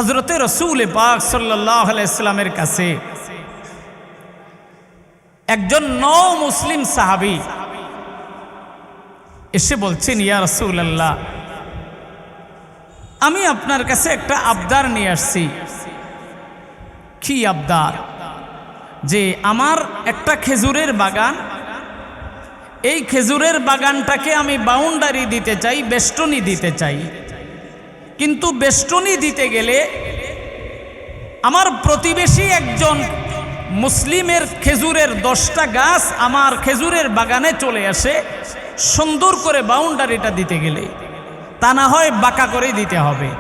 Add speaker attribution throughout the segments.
Speaker 1: হযরতে রাসূল পাক সাল্লাল্লাহু আলাইহি ওয়াসাল্লামের কাছে একজন নও মুসলিম সাহাবী এসে বলছেন, ইয়া রাসূলুল্লাহ, আমি আপনার কাছে একটা আবদার নিয়ে আসছি। কি আবদার? যে আমার একটা খেজুরের বাগান, এই খেজুরের বাগানটাকে আমি বাউন্ডারি দিতে চাই, বেষ্টনী দিতে চাই। কিন্তু বেষ্টনী দিতে গেলে আমার প্রতিবেশী একজন মুসলিমের খেজুরের 10টা গাছ আমার খেজুরের বাগানে চলে আসে সুন্দর করে বাউন্ডারিটা দিতে গেলে, তা না হয় বাঁকা করে দিতে হবে।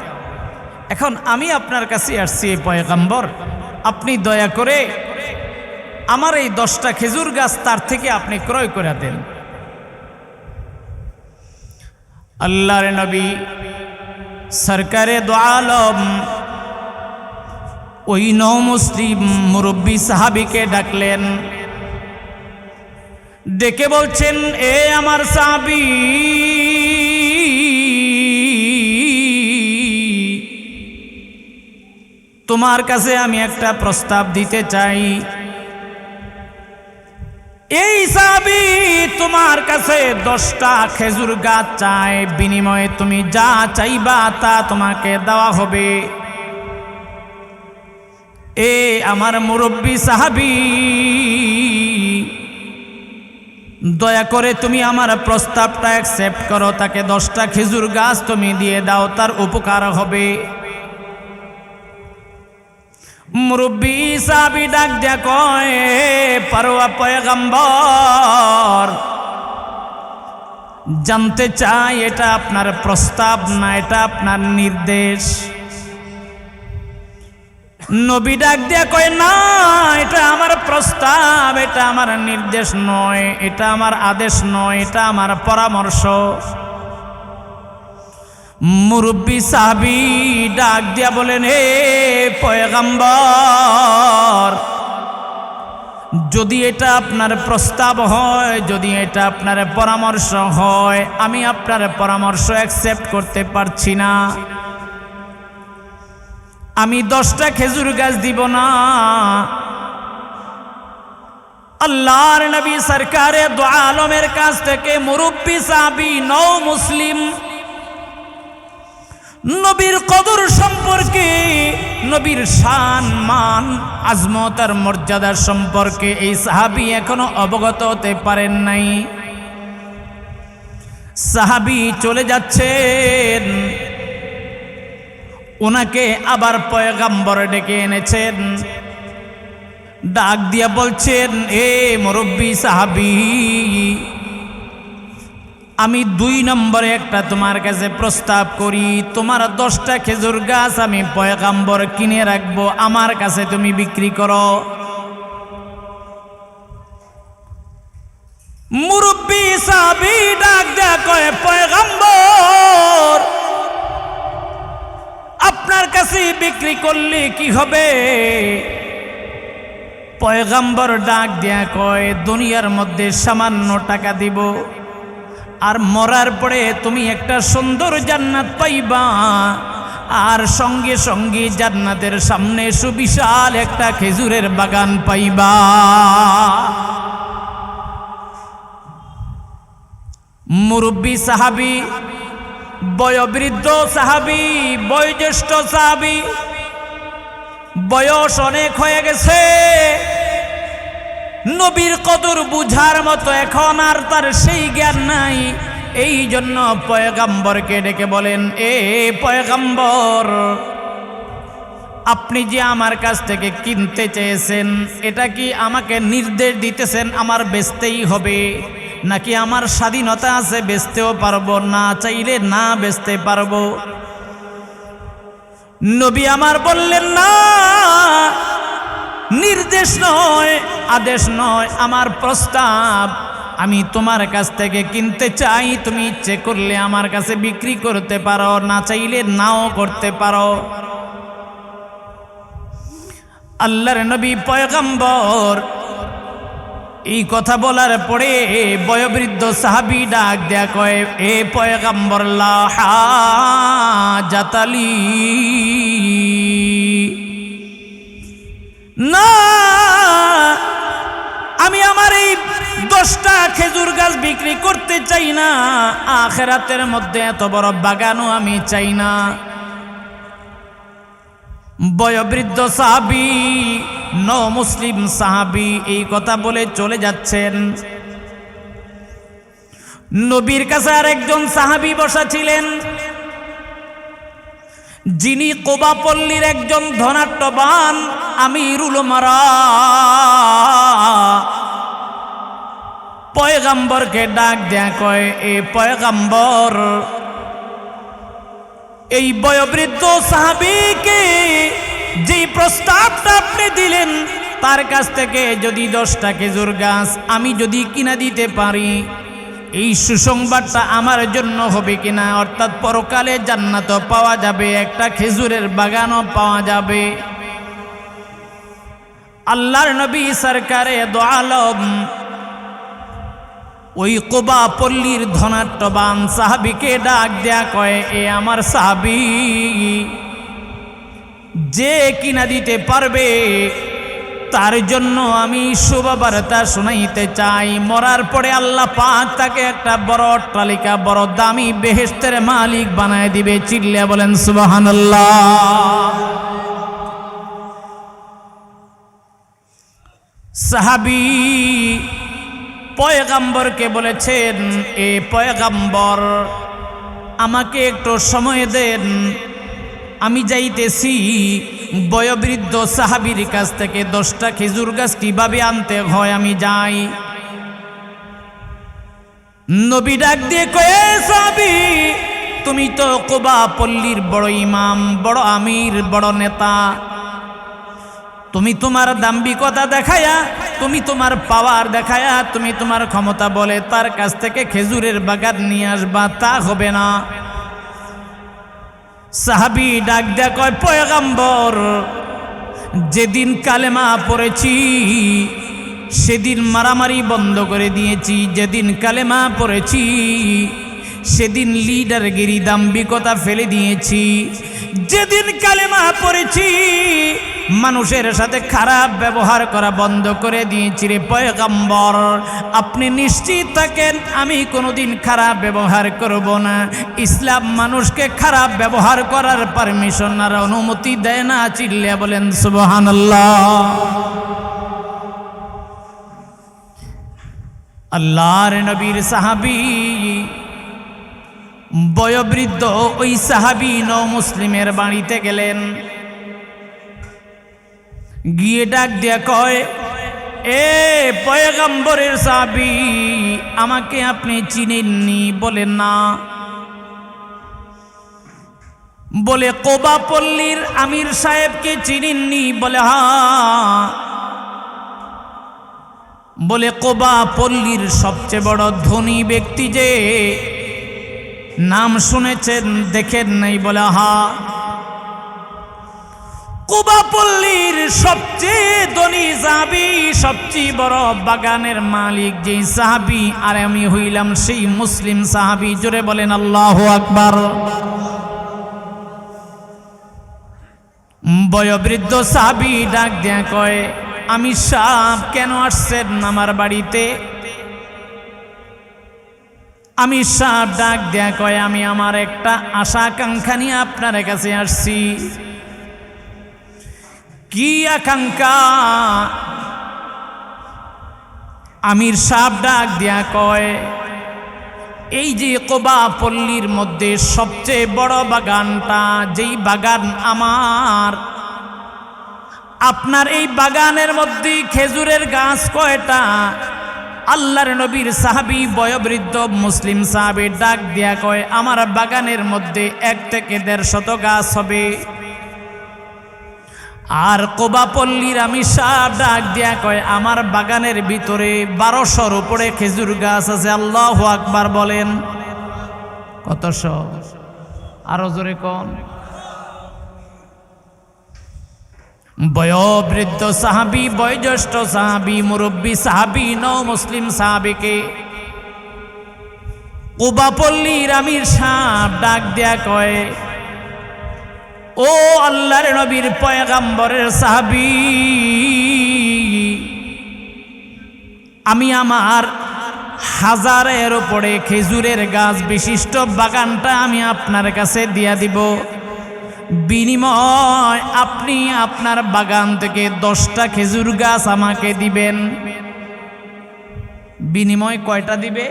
Speaker 1: এখন আমি আপনার কাছে আসছি পয়গম্বর, আপনি দয়া করে আমার এই 10টা খেজুর গাছ তার থেকে আপনি ক্রয় করে দেন। আল্লাহর নবী সরকারে দো আলম ওই নও মুসলিম মুরব্বী সাহাবীকে ডাকলেন, ডেকে বলছেন, এ আমার সাহাবী, তোমার কাছে আমি একটা প্রস্তাব দিতে চাই। এই সাহাবী তোমার কাছে 10টা খেজুর গাছ চায়, বিনিময়ে তুমি যা চাইবা তা তোমাকে দেওয়া হবে। এ আমার মুরব্বী সাহাবী, দয়া করে তুমি আমার প্রস্তাবটা অ্যাকসেপ্ট করো, তাকে 10টা খেজুর গাছ তুমি দিয়ে দাও, তার উপকার হবে। মুরব্বী সাহাবী ডাক দিয়া কয়, পারোয়া পয়গম্বর, জানতে চাই এটা আপনার প্রস্তাব না এটা আপনার নির্দেশ? নবী ডাক দিয়া কয়, না, এটা আমার প্রস্তাব, এটা আমার নির্দেশ নয়, এটা আমার আদেশ নয়, এটা আমার পরামর্শ। মুরব্বী সাহাবী ডাক দিয়া বলেন, হে পয়গম্বর, যদি এটা আপনার প্রস্তাব হয়, যদি এটা আপনার পরামর্শ হয়, আমি আপনার পরামর্শ অ্যাকসেপ্ট করতে পারছি না। আমি 10টা খেজুর গাছ দিব না। আল্লাহর নবী সরকারে দো আলমের কাছ থেকে মুরব্বী সাহাবী নও মুসলিম নবীর কদর সম্পর্কে, নবীর শান মান আজমত আর মর্যাদার সম্পর্কে এই সাহাবী এখনো অবগত হতে পারেন নাই। সাহাবী চলে যাচ্ছেন, ওনাকে আবার পয়গম্বর ডেকে এনেছেন, ডাক দিয়া বলছেন, এ মুরব্বী সাহাবী, আমি 2 নম্বরে একটা তোমার কাছে প্রস্তাব করি। তোমার 10টা খেজুর গাছ আমি পয়গম্বর কিনে রাখবো, আমার কাছে তুমি বিক্রি করো। মুরব্বী সাহাবী ডাক দেয়া কয়, পয়গম্বর, আপনার কাছে বিক্রি করলে কি হবে? পয়গম্বর ডাক দেয়া কয়, দুনিয়ার মধ্যে সামান্য টাকা দিব, আর মরার পরে তুমি একটা সুন্দর জান্নাত পাইবা, আর সঙ্গে সঙ্গে জান্নাতের সামনে সুবিশাল একটা খেজুরের বাগান পাইবা। মুরব্বী সাহাবী, বয়োবৃদ্ধ সাহাবী, বয়োজ্যেষ্ঠ সাহাবী, বয়স অনেক হয়ে গেছে, নবীর কদর বুঝার মতো এখন আর তার সেই জ্ঞান নাই। এই জন্য পয়গম্বরকে ডেকে বলেন, এ পয়গম্বর, আপনি যে আমার কাছ থেকে কিনতে চেয়েছেন, এটা কি আমাকে নির্দেশ দিতেছেন আমার বেচতেই হবে, নাকি আমার স্বাধীনতা আছে, বেচতেও পারবো, না চাইলে না বেচতে পারবো? নবী আমার বললেন, না, নির্দেশ নয়, আদেশ নয়, আমার প্রস্তাব। আমি তোমার কাছ থেকে কিনতে চাই, তুমি ইচ্ছে করলে আমার কাছে বিক্রি করতে পারো, না চাইলে নাও করতে পারো। আল্লাহর নবী পয়গম্বর এই কথা বলার পরে বয়োবৃদ্ধ সাহাবী ডাক দেয়া কয়, এ পয়গম্বর, লা হাজাতালি, বিক্রি করতে চাই না, আখিরাতের মধ্যে এত বড় বাগানও আমি চাই না। বয়োবৃদ্ধ সাহাবী, মুসলিম সাহাবী এই কথা বলে চলে যাচ্ছেন। নবীর কাছে আরেকজন সাহাবী বসা ছিলেন, যিনি কুবা পল্লীর একজন ধনাঢ্যবান আমিরুল উমারা। পয়গম্বরকে ডাক দেয়া কয়, এ পয়গম্বর, এই বয়োবৃদ্ধ সাহাবীকে যে প্রস্তাবটা আপনি দিলেন, তার কাছ থেকে যদি 10টা খেজুর গাছ আমি যদি কিনা দিতে পারি, এই সুসংবাদটা আমার জন্য হবে কিনা, অর্থাৎ পরকালে জান্নাতও পাওয়া যাবে, একটা খেজুরের বাগানও পাওয়া যাবে। আল্লাহর নবী সরকারে দো আলম ওই কুবা পল্লীর ধনাঢ্যবান সাহাবীকে ডাক দেয়া কয়, এ আমার সাহাবী, যে কিনা দিতে পারবে তার জন্য আমি শুভবার্তা শোনাইতে চাই। মরার পরে আল্লাহ পাক তাকে একটা বড় অট্টালিকা, বড় দামি বেহেশতের মালিক বানায় দিবে। চিল্লা বলেন সুবহানাল্লাহ। সাহাবী পয়গম্বরকে বলেছেন, এ পয়গম্বর, আমাকে একটু সময় দেন, আমি যাইতেছি বয়োবৃদ্ধ সাহাবীর কাছ থেকে 10টা খেজুর গাছ কিভাবে আনতে হয় আমি যাই। নবী ডাক দিয়ে কয়ে, সাহাবী, তুমি তো কুবা পল্লীর বড় ইমাম, বড় আমির, বড় নেতা, তুমি তোমার দাম্ভিকতা দেখায়া, তুমি তোমার পাওয়ার দেখায়া, তুমি তোমার ক্ষমতা বলে তার কাছ থেকে খেজুরের বাগান নিয়ে আসবা, তা হবে না। সাহাবী ডাক দেয়া কয়, পয়গম্বর, যেদিন কালেমা পড়েছি সেদিন মারামারি বন্ধ করে দিয়েছি, যেদিন কালেমা পড়েছি সেদিন লিডারগিরি, দাম্ভিকতা ফেলে দিয়েছি, যেদিন কালেমা পড়েছি মানুষের সাথে খারাপ ব্যবহার করা বন্ধ করে দিয়েছি। রে পয়গম্বর, আপনি নিশ্চিত থাকেন আমি কোনোদিন খারাপ ব্যবহার করব না। ইসলাম মানুষকে খারাপ ব্যবহার করার পারমিশন আর অনুমতি দেয় না। চিল্লা বলেন সুবহানাল্লাহ। আল্লাহর নবীর সাহাবী বয়োবৃদ্ধ ওই সাহাবী মুসলিমের বাড়িতে গেলেন, গিয়ে ডাক দিয়া কয়, এ পয়গম্বরের সাহাবী, আমাকে আপনি চিনেননি? বলে না। বলে কুবা পল্লীর আমির সাহেবকে চিনেননি? বলে হ্যাঁ। বলে কুবা পল্লীর সবচেয়ে বড় ধনী ব্যক্তি যে, নাম শুনেছেন দেখেন নাই? বলে হ্যাঁ। কুবা পল্লীর সবচেয়ে ধনী সাহাবী, সবচেয়ে বড় বাগানের মালিক যে সাহাবী, আর আমি হইলাম সেই মুসলিম সাহাবী। জোরে বলেন আল্লাহু আকবার। বয়োবৃদ্ধ সাহাবী ডাক দেয়া কয়, আমি সাহেব কেন আসছেন আমার বাড়িতে? আমি সাহেব ডাক দেয়া কয়, আমি আমার একটা আশা আকাঙ্ক্ষা নিয়ে আপনার কাছে আসছি। কি আকাঙ্ক্ষা? আমির সাহেব ডাক দেয়া কয়, এই যে কুবা পল্লীর মধ্যে সবচেয়ে বড় বাগানটা, যেই বাগান আমার, আপনার এই বাগানের মধ্যে খেজুরের গাছ কয়টা? আল্লাহর নবীর সাহাবী বয়োবৃদ্ধ মুসলিম সাহাবী ডাক দেয়া কয়, আমার বাগানের মধ্যে 1 থেকে 150 গাছ হবে। আর কুবা পল্লীর আমি সাহেব ডাক দেয়া কয়, আমার বাগানের ভিতরে 1200-র উপরে খেজুর গাছ আছে। আল্লাহু আকবার বলেন। কতশো? আরো জোরে কোন? বয়োবৃদ্ধ সাহাবী, বয়োজ্যেষ্ঠ সাহাবী, মুরব্বী সাহাবী, মুসলিম সাহাবীকে কুবা পল্লীর আমির সাহেব ডাক দেয়া কয়, ও আল্লাহর নবীর পয়গম্বরের সাহাবী, আমি আমার হাজারের উপরে খেজুরের গাছ বিশিষ্ট বাগানটা আমি আপনার কাছে দিয়া দিব, বিনিময় আপনি আপনার বাগান থেকে 10টা খেজুর গাছ আমাকে দিবেন। বিনিময় কয়টা দিবে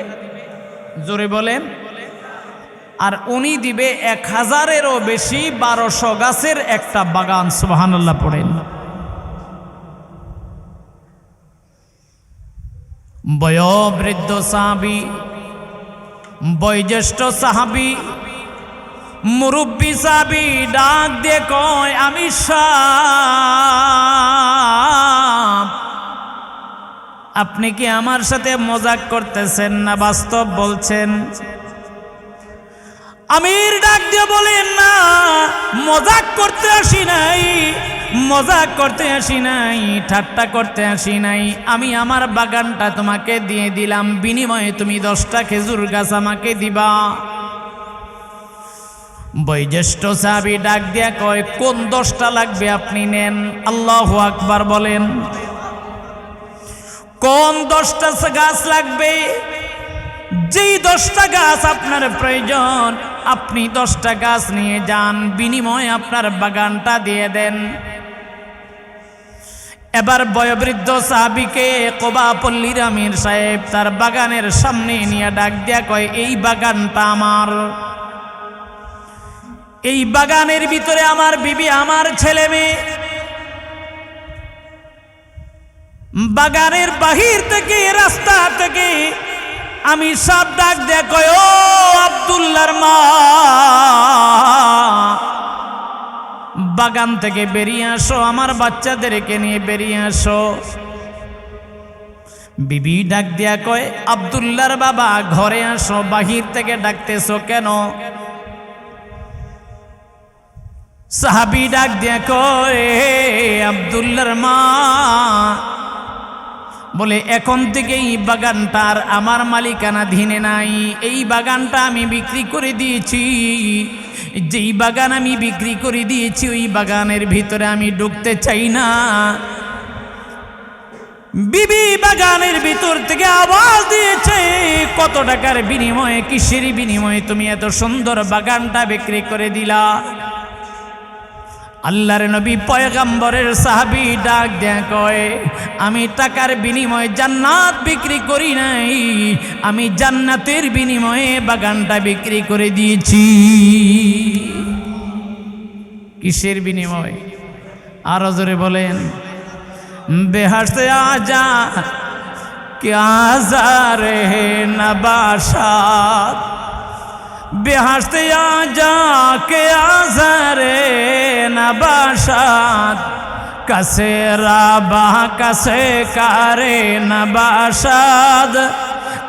Speaker 1: জোরে বলেন? আর উনি দিবে 1000-এরও বেশি 1200 গাছের একটা বাগান। সুবহানাল্লাহ পড়েন। বয়োবৃদ্ধ সাহাবী, বয়োজ্যেষ্ঠ সাহাবী, মুরব্বী সাহাবী ডাক দিয়ে কয়, আমি সাহেব, আপনি কি আমার সাথে মজাক করতেছেন না বাস্তব বলছেন? আমির ডাক দিয়ে বলেন, না, মজাক করতে আসি নাই, মজাক করতে আসি নাই, ঠাট্টা করতে আসি নাই। আমি আমার বাগানটা তোমাকে দিয়ে দিলাম, বিনিময়ে তুমি 10টা খেজুর গাছ আমাকে দিবা। বয়োজ্যেষ্ঠ সাহাবী ডাক দিয়া কয়, কোন 10টা লাগবে আপনি নেন। আল্লাহু আকবার বলেন। কোন 10টা গাছ লাগবে? যেই 10টা গাছ আপনার প্রয়োজন আপনি 10টা গাছ নিয়ে যান, বিনিময়ে আপনার বাগানটা দিয়ে দেন। এবার বয়োবৃদ্ধ সাহাবীকে কোবা পল্লীর আমির সাহেব তার বাগানের সামনে নিয়ে ডাক দিয়া কয়, এই বাগানটা আমার, এই বাগানের ভিতরে আমার বিবি, আমার ছেলে মেয়ে। বাগানের বাহির থেকে, রাস্তা থেকে আমি সব ডাক দেয়া কয়, ও আব্দুল্লাহর মা, বাগান থেকে বেরিয়ে আসো, আমার বাচ্চাদেরকে নিয়ে বেরিয়ে আসো। বিবি ডাক দেয়া কয়, আব্দুল্লাহর বাবা ঘরে আসো, বাহির থেকে ডাকতেছো কেন? সাহাবী ডাক দেয়া কয়, আব্দুল্লাহর মা, বলে এখন থেকে এই বাগানটার আমার মালিকানাধীনে নাই, এই বাগানটা আমি বিক্রি করে দিয়েছি। যেই বাগান আমি বিক্রি করে দিয়েছি ওই বাগানের ভিতরে আমি ঢুকতে চাই না। বিবি বাগানের ভিতর থেকে আওয়াজ দিয়েছে, কত টাকার বিনিময়ে, কিসের বিনিময়ে তুমি এত সুন্দর বাগানটা বিক্রি করে দিলা? আল্লাহর নবী পয়গম্বরের সাহাবী ডাক দেয়া কয়, আমি টাকার বিনিময়ে জান্নাত বিক্রি করি নাই, আমি জান্নাতের বিনিময়ে বাগানটা বিক্রি করে দিয়েছি। কিসের বিনিময়ে? আরো জোরে বলেন। বেহার সে আজা क्या ज़ारे नबाशात बिहार से आजा के आज़ारे नबाशात कसे राबा कसे कारे नबाशात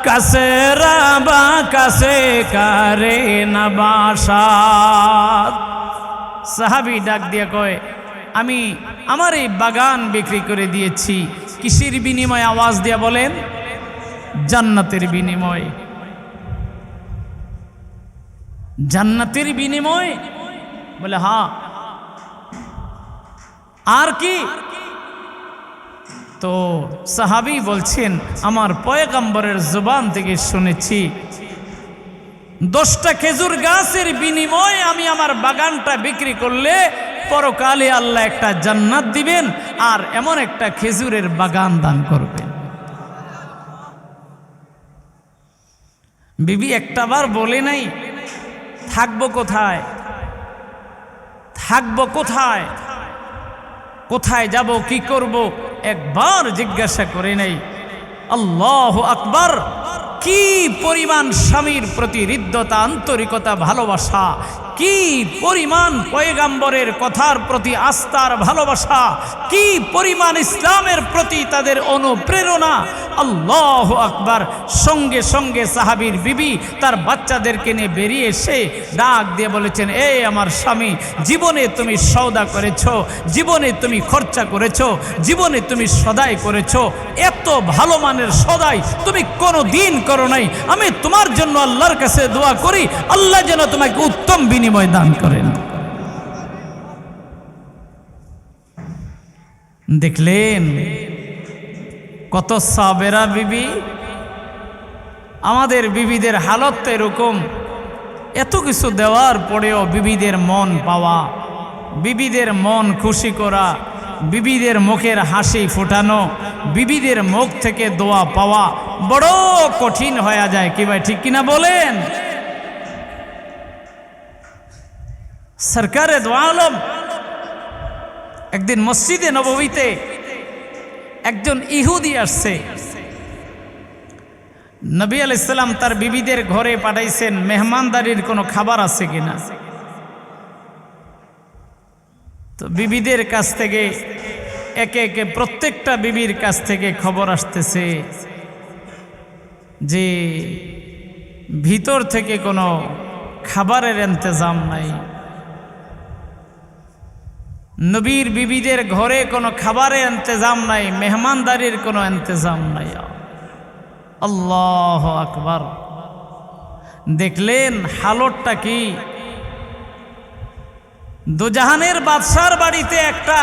Speaker 1: कसे राबा कसे कारे नबाशात। সাহাবী ডাক দিয়ে কয়, আমি আমার এই বাগান বিক্রি করে দিয়েছি। কিসের বিনিময়ে? আওয়াজ দিয়া বলেন, জান্নাতের বিনিময়ে। জান্নাতের বিনিময়ে? বলে হ্যাঁ। আর কি? তো সাহাবী বলছেন, আমার পয়গম্বরের জবান থেকে শুনেছি 10টা খেজুর গাছের বিনিময়ে আমি আমার বাগানটা বিক্রি করলে পরকালে আল্লাহ একটা জান্নাত দিবেন আর এমন একটা খেজুরের বাগান দান করবেন। বিবি একটাবার বলে নাই থাকবো কোথায়, থাকবো কোথায়, কোথায় যাব, কি করব, একবার জিজ্ঞাসা করে নাই। আল্লাহু আকবার! কি পরিমাণ স্বামীর প্রতি হৃদ্যতা, আন্তরিকতা, ভালোবাসা, কি পরিমাণ পয়গম্বরের কথার প্রতি আস্থার ভালোবাসা, কি পরিমাণ ইসলামের প্রতি তাদের অনুপ্রেরণা। আল্লাহু আকবার! সঙ্গে সঙ্গে সাহাবীর বিবি তার বাচ্চাদেরকে নিয়ে বেরিয়ে এসে ডাক দিয়ে বলেছেন, এই আমার স্বামী, জীবনে তুমি সওদা করেছো, জীবনে তুমি খরচা করেছো, জীবনে তুমি সদাই করেছো, এত ভালো মানের সদাই তুমি কোনো দিন করো নাই। আমি তোমার জন্য আল্লাহর কাছে দোয়া করি, আল্লাহ যেন তোমাকে উত্তম বিনিময় দান করেন। দেখলেন কত সাবেরা বিবি, আমাদের বিবিদের হালত তো এরকম, এত কিছু দেওয়ার পরেও বিবিদের মন পাওয়া, বিবিদের মন খুশি করা, বিবিদের মুখের হাসি ফোটানো, বিবিদের মুখ থেকে দোয়া পাওয়া বড় কঠিন হয়ে যায়। কি ভাই ঠিক কিনা বলেন? সরকারে দো আলম একদিন মসজিদে নববীতে একজন ইহুদি আসছে। নবী আলাইহিস সালাম তার বিবিদের ঘরে পাঠাইছেন মেহমানদারির কোনো খাবার আছে কিনা। তো বিবিদের কাছ থেকে একে একে প্রত্যেকটা বিবির কাছ থেকে খবর আসতেছে যে ভিতর থেকে কোনো খাবারের ইন্তজাম নাই, নবীর বিবিদের ঘরে কোনো খাবারের ইন্তজাম নাই, মেহমানদারির কোনো ইন্তজাম নাই। আল্লাহু আকবার। দেখলেন হালতটা কি? দুজাহানের বাদশার বাড়িতে একটা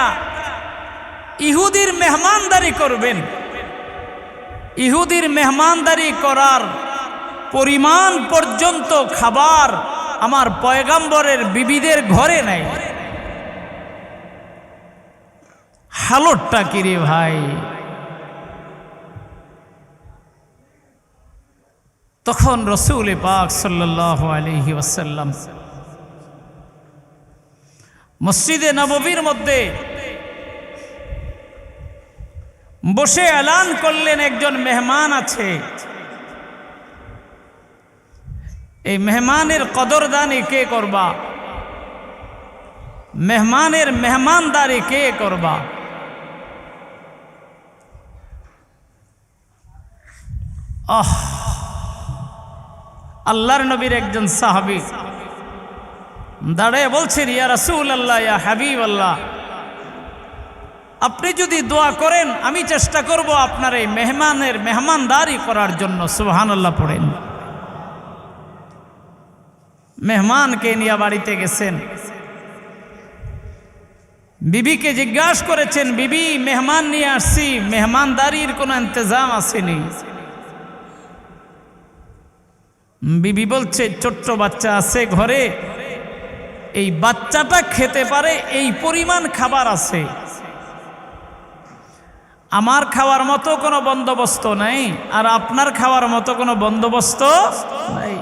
Speaker 1: ইহুদির মেহমানদারি করবেন, ইহুদির মেহমানদারি করার পরিমাণ পর্যন্ত খাবার আমার পয়গম্বরের বিবিদের ঘরে নাই। হালতটা কি রে ভাই? তখন রাসূল পাক সাল্লাল্লাহু আলাইহি ওয়াসাল্লাম মসজিদে নববীর মধ্যে বসে এলান করলেন একজন মেহমান আছে, এই মেহমানের কদরদানি কে করবা, মেহমানের মেহমানদারি কে করবা। আল্লাহর নবীর একজন সাহাবী দাঁড়িয়ে বলছেন, ইয়া রাসূলুল্লাহ, ইয়া হাবিবাল্লাহ, আপনি যদি দোয়া করেন আমি চেষ্টা করব আপনার এই মেহমানের মেহমানদারি করার জন্য। সুবহানাল্লাহ পড়েন। মেহমানকে নিয়ে বাড়িতে গেছেন, বিবিকে জিজ্ঞাসা করেছেন, বিবি মেহমান নিয়ে আসছি, মেহমানদারির কোনো ইন্তজাম আসেনি। বিবি বলছে, ছোট্ট বাচ্চা আছে ঘরে, এই বাচ্চাটা খেতে পারে এই পরিমাণ খাবার আছে, আমার খাওয়ার মতো কোনো বন্দোবস্ত নাই, আর আপনার খাওয়ার মতো কোনো বন্দোবস্ত নাই।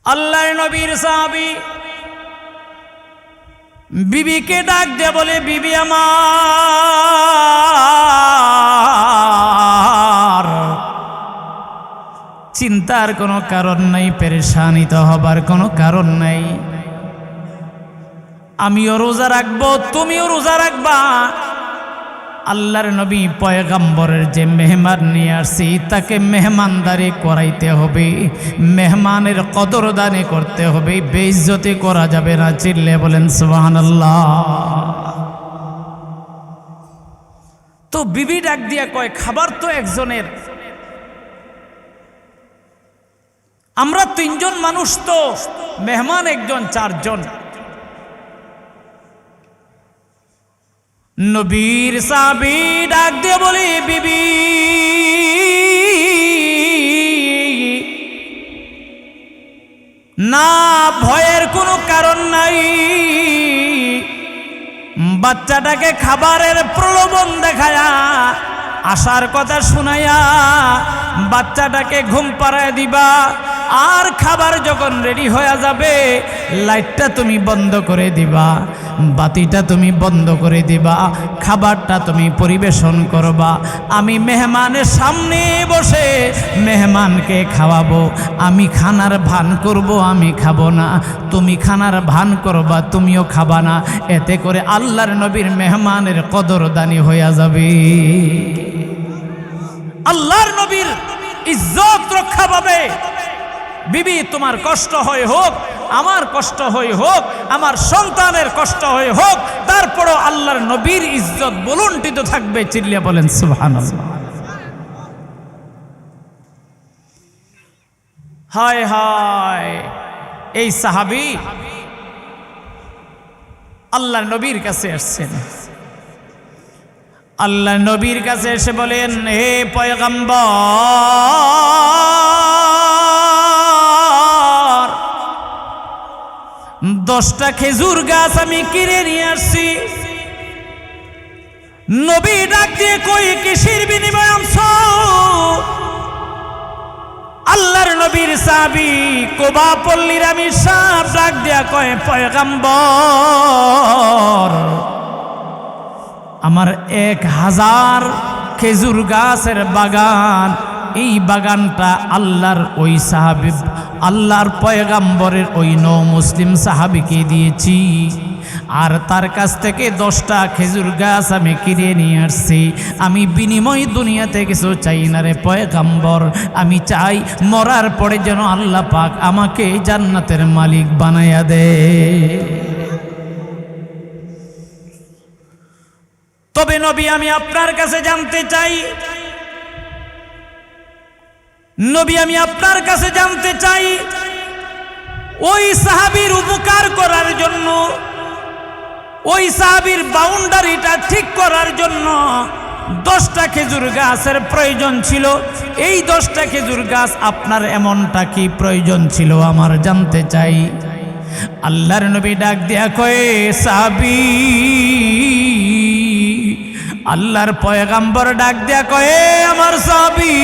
Speaker 1: আল্লাহর নবীর সাহাবী বিবিকে ডাক দিয়ে বলে, বিবি আমার, চিন্তার কোনো কারণ নাই, পেরেশানিত হবার কোনো কারণ নাই, আমিও রোজা রাখবো, তুমিও রোজা রাখবা। আল্লাহর নবী পয়গম্বরের যে মেহমান নিয়ে আসছি তাকে মেহমানদারি করাইতে হবে, মেহমানের কদরদানি করতে হবে, বেইজ্জতি করা যাবে না। চিল্লে বলেন সুবহানাল্লাহ। তো বিবি ডাক দিয়া কয়, খাবার তো একজনের, আমরা তিনজন মানুষ, তো মেহমান একজন, চারজন। নবীর সাহাবী ডাক দিয়ে বলি, বিবি না, ভয়ের কোনো কারণ নাই, বাচ্চাটাকে খাবারের প্রলোভন দেখায়া, আসার কথা শুনাইয়া বাচ্চাটাকে ঘুম পাড়ায় দিবা, আর খাবার যখন রেডি হয়ে যাবে লাইটটা তুমি বন্ধ করে দিবা, বাতিটা তুমি বন্ধ করে দিবা, খাবারটা তুমি পরিবেশন করবা। আমি মেহমানের সামনে বসে মেহমানকে খাওয়াবো, আমি খানার ভান করব, আমি খাবো না, তুমি খানার ভান করবা, তুমিও খাবা না। এতে করে আল্লাহর নবীর মেহমানের কদরদানি হইয়া যাবে। আল্লাহর নবীর ইজ্জত রক্ষা পাবে। বিবি, তোমার কষ্ট হয় হোক, আমার কষ্ট হয় হোক, আমার সন্তানের কষ্ট হয় হোক, তারপরও আল্লাহর নবীর ইজ্জত বলুন্টিত থাকবে। চিল্লিয়া বলেন সুবহানাল্লাহ। হায় হায়, এই সাহাবী আল্লাহর নবীর কাছে আসছেন। আল্লাহ নবীর কাছে এসে বলেন, হে পয়গম্বর, 10টা খেজুর গাছ আমি কিনে নিয়ে আসছি। নবী ডাক দিয়ে কই, কিসের বিনিময়ে আনছো? আল্লাহর নবীর সাহাবী কোবা পল্লীর আমি সাহেব ডাক দিয়া কয়, পয়গম্বর, আমার 1000 খেজুর গাছের বাগান, এই বাগানটা আল্লাহর ওই সাহাবী, আল্লাহর পয়গম্বরের ওই মুসলিম সাহাবীকে দিয়েছি, আর তার কাছ থেকে 10টা খেজুর গাছ আমি কিনে নিয়ে আসছি। আমি বিনিময় দুনিয়াতে কিছু চাই না রে পয়গম্বর, আমি চাই মরার পরে যেন আল্লাহ পাক আমাকে জান্নাতের মালিক বানায়া দে। তবে নবী, আমি আপনার কাছে জানতে চাই, নবী আমি আপনার কাছে জানতে চাই, ওই সাহাবীর উপকার করার জন্য, ওই সাহাবীর বাউন্ডারিটা ঠিক করার জন্য 10টা খেজুর গাছের প্রয়োজন ছিল। এই 10টা খেজুর গাছ আপনার এমনটা কি প্রয়োজন ছিল আমার জানতে চাই। আল্লাহর নবী ডাক দিয়া কয়ে, সাহাবী, আল্লাহর পয়গম্বর ডাক দিয়া কয়ে, আমার সাহাবী,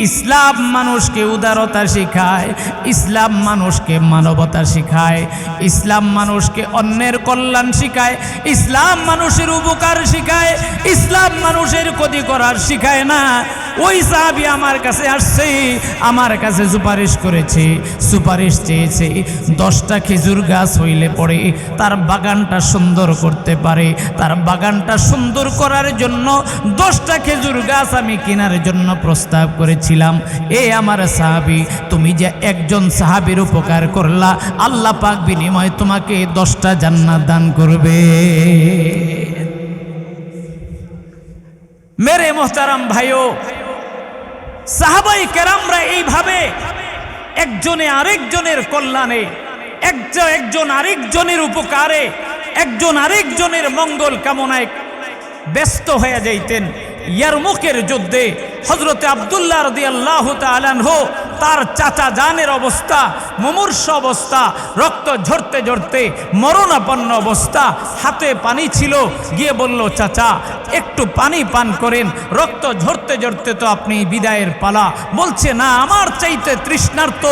Speaker 1: ইসলাম মানুষকে উদারতা শিখায়, ইসলাম মানুষকে মানবতা শিখায়, ইসলাম মানুষকে অন্যের কল্যাণ শিখায়, ইসলাম মানুষের উপকার শিখায়, ইসলাম মানুষের ক্ষতি করার শিখায় না। ওই সাহাবী আমার কাছে আসছে, আমার কাছে সুপারিশ করেছে, সুপারিশ চেয়েছে, 10টা খেজুর গাছ হইলে পরে তার বাগানটা সুন্দর করতে পারে। তার বাগানটা সুন্দর করার জন্য 10টা খেজুর গাছ আমি কেনার জন্য প্রস্তাব করেছিলাম। এ আমার সাহাবী, তুমি যে একজন সাহাবীর উপকার করলা, আল্লাহ পাক বিনিময়ে তোমাকে 10টা জান্নাত দান করবে। মেরে মোহতারাম ভাইও, সাহাবায়ে কেরামরা এইভাবে একজনে আরেকজনের কল্যাণে, একজন আরেকজনের উপকারে, একজন আরেকজনের মঙ্গল কামনায় ব্যস্ত হয়ে যাইতেন। ইয়ারমুকের যুদ্ধে হযরতে আব্দুল্লাহ রাদিয়াল্লাহু তাআলা আনহু, তার চাচা জানের অবস্থা, মুমূর্ষ অবস্থা, রক্ত ঝরতে ঝরতে মরণাপন্ন অবস্থা, হাতে পানি ছিল, গিয়ে বলল, চাচা একটু পানি পান করেন, রক্ত ঝরতে ঝরতে তো আপনি বিদায়ের পালা। বলছে, না, আমার চাইতে তৃষ্ণার্ত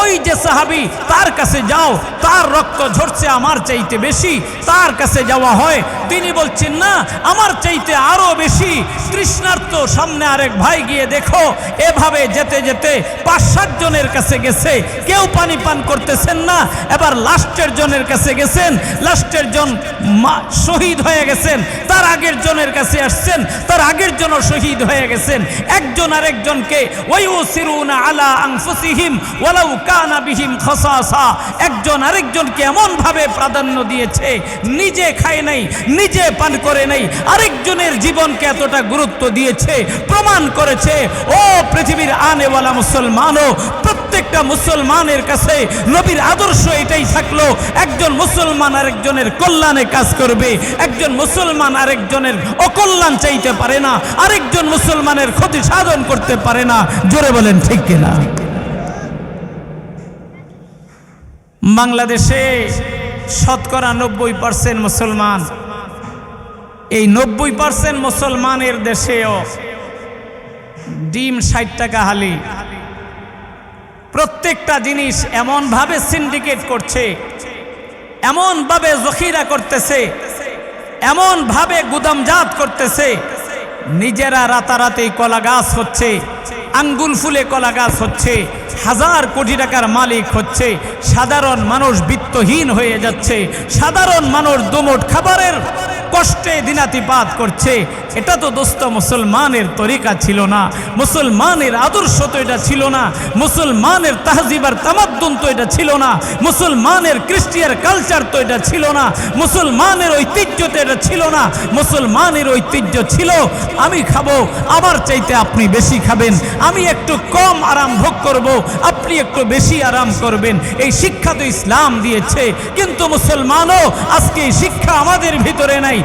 Speaker 1: ওই যে সাহাবী, তার কাছে যাও, তার রক্ত ঝরছে আমার চাইতে বেশি, তার কাছে যাওয়া হয়। তিনি বলছেন, না, আমার চাইতে আরো বেশি তৃষ্ণার্ত সামনে আরেক ভাই, গিয়ে দেখো। এভাবে যেতে যেতে 5-7 জনের কাছে গেছে, কেউ পানি পান করতেছেন না। এবার লাস্টের জনের কাছে গেছেন, লাস্টের জন শহীদ হয়ে গেছেন, তার আগের জনের কাছে আসছেন, তার আগের জন শহীদ হয়ে গেছেন। একজন আরেকজনকে ওয়ায়ুসিরুনা আলা আনফুসিহিম ওয়ালাউ কানা বিহিম খাসাসা, একজন আরেকজনকে এমন ভাবে প্রাধান্য দিয়েছে, নিজে খায় নাই, নিজে পান করে নাই, আরেকজনের জীবনকে এতটা গুরুত্ব দিয়েছে, প্রমাণ করেছে। ও পৃথিবীর আনেওয়ালা মুসলমানও, প্রত্যেকটা মুসলমানের কাছে নবীর আদর্শ এটাই থাকলো, একজন মুসলমান আরেকজনের কল্যাণে কাজ করবে, একজন মুসলমান আরেকজনের অকল্যাণ চাইতে পারে না, আরেকজন মুসলমানের ক্ষতি সাধন করতে পারে না। জোরে বলেন ঠিক কিনা? বাংলাদেশে শতকরা 90% মুসলমান। এই 90% মুসলমানের দেশেও ডিম 60 টাকা হালি। প্রত্যেকটা জিনিস এমনভাবে সিন্ডিকেট করছে, এমনভাবে জখিরা করতেছে, এমনভাবে গুদামজাত করতেছে, নিজেরা রাতারাতি কলা গাছ হচ্ছে, আঙ্গুল ফুলে কলা গাছ হচ্ছে, 1000 কোটি টাকার মালিক হচ্ছে, সাধারণ মানুষ বিত্তহীন হয়ে যাচ্ছে, সাধারণ মানুষ দুমুঠ খাবারের কষ্টে দিনাতিপাত করছে। এটা তো দোস্ত মুসলমানের তরিকা ছিল না, মুসলমানের আদর্শ তো এটা ছিল না, মুসলমানের তাহজিব আর তামাদ্দুন তো এটা ছিল না, মুসলমানের ক্রিশ্চিয়ান কালচার তো এটা ছিল না, মুসলমানের ঐতিহ্য তো এটা ছিল না। মুসলমানের ঐতিহ্য ছিল, আমি খাবো, আমার চাইতে আপনি বেশি খাবেন, আমি একটু কম আরাম ভোগ করব, আপনি একটু বেশি আরাম করবেন। এই শিক্ষা তো ইসলাম দিয়েছে, কিন্তু মুসলমানও আজকে এই শিক্ষা আমাদের ভিতরে নাই।